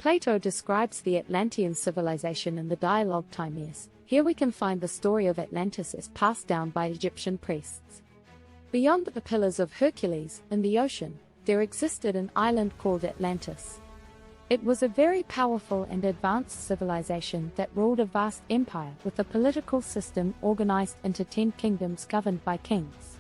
Plato describes the Atlantean civilization in the dialogue Timaeus. Here we can find the story of Atlantis as passed down by Egyptian priests. Beyond the Pillars of Hercules, in the ocean, there existed an island called Atlantis. It was a very powerful and advanced civilization that ruled a vast empire with a political system organized into 10 kingdoms governed by kings.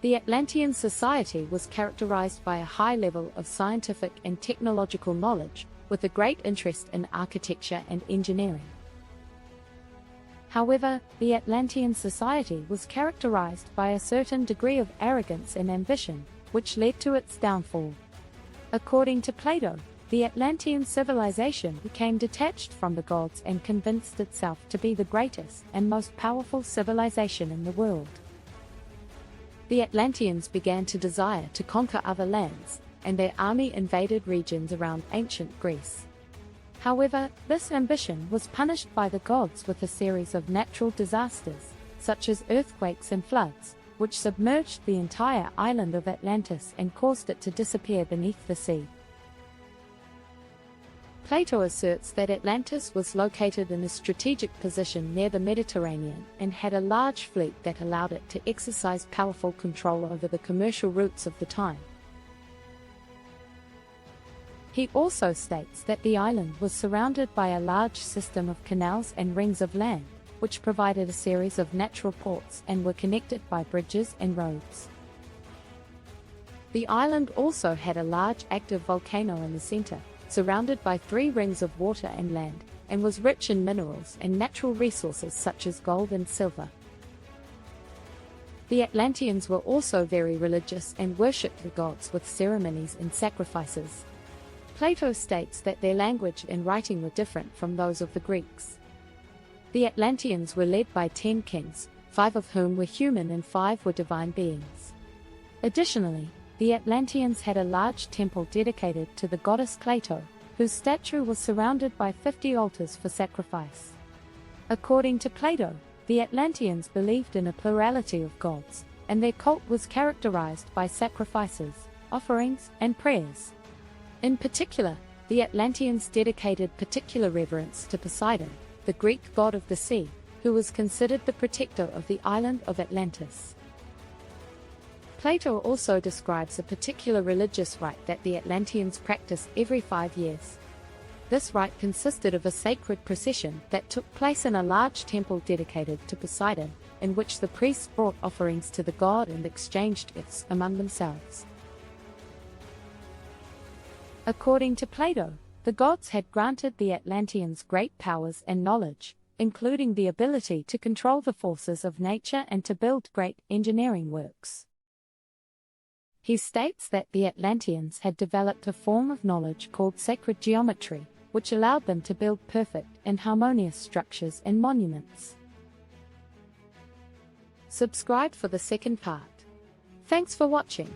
The Atlantean society was characterized by a high level of scientific and technological knowledge, with a great interest in architecture and engineering. However, the Atlantean society was characterized by a certain degree of arrogance and ambition, which led to its downfall. According to Plato, the Atlantean civilization became detached from the gods and convinced itself to be the greatest and most powerful civilization in the world. The Atlanteans began to desire to conquer other lands, and their army invaded regions around ancient Greece. However, this ambition was punished by the gods with a series of natural disasters, such as earthquakes and floods, which submerged the entire island of Atlantis and caused it to disappear beneath the sea. Plato asserts that Atlantis was located in a strategic position near the Mediterranean and had a large fleet that allowed it to exercise powerful control over the commercial routes of the time. He also states that the island was surrounded by a large system of canals and rings of land, which provided a series of natural ports and were connected by bridges and roads. The island also had a large active volcano in the center, surrounded by 3 rings of water and land, and was rich in minerals and natural resources such as gold and silver. The Atlanteans were also very religious and worshipped the gods with ceremonies and sacrifices. Plato states that their language and writing were different from those of the Greeks. The Atlanteans were led by 10 kings, 5 of whom were human and 5 were divine beings. Additionally, the Atlanteans had a large temple dedicated to the goddess Plato, whose statue was surrounded by 50 altars for sacrifice. According to Plato, the Atlanteans believed in a plurality of gods, and their cult was characterized by sacrifices, offerings, and prayers. In particular, the Atlanteans dedicated particular reverence to Poseidon, the Greek god of the sea, who was considered the protector of the island of Atlantis. Plato also describes a particular religious rite that the Atlanteans practiced every 5 years. This rite consisted of a sacred procession that took place in a large temple dedicated to Poseidon, in which the priests brought offerings to the god and exchanged gifts among themselves. According to Plato, the gods had granted the Atlanteans great powers and knowledge, including the ability to control the forces of nature and to build great engineering works. He states that the Atlanteans had developed a form of knowledge called sacred geometry, which allowed them to build perfect and harmonious structures and monuments. Subscribe for the second part. Thanks for watching.